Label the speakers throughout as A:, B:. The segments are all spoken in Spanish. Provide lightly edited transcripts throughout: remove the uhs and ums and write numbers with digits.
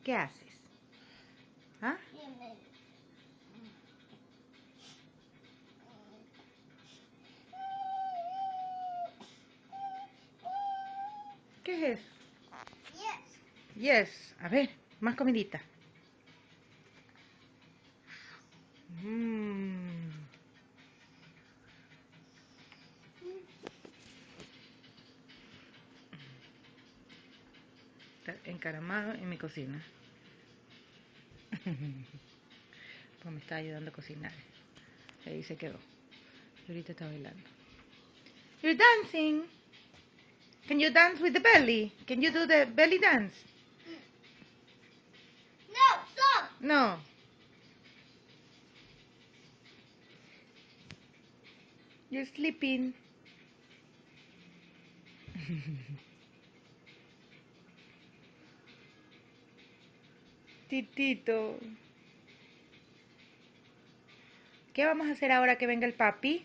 A: ¿Qué haces? ¿Ah? ¿Qué es eso? Yes. A ver, más comidita. Está encaramado en mi cocina. Pues me está ayudando a cocinar. Ahí se quedó. Y ahorita está bailando. You're dancing. Can you dance with the belly? Can you do the belly dance?
B: No, stop.
A: No. You're sleeping. Titito. ¿Qué vamos a hacer ahora que venga el papi?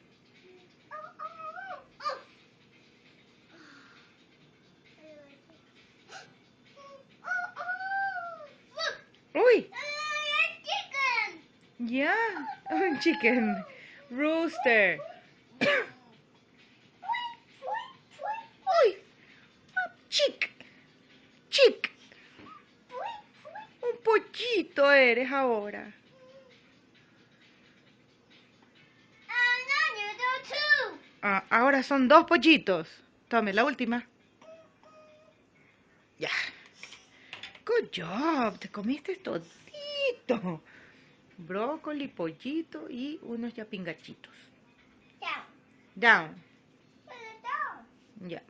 A: Uy.
B: Chicken.
A: Yeah. Un chicken. Rooster. Uy. Chick. Chick. Un pollito eres ahora.
B: No, you do too.
A: Ah, ahora son 2 pollitos. Tome, la última. Ya. Good job. Te comiste todito. Brócoli, pollito y unos yapingachitos.
B: Down.
A: Down.
B: Put it down.
A: Ya.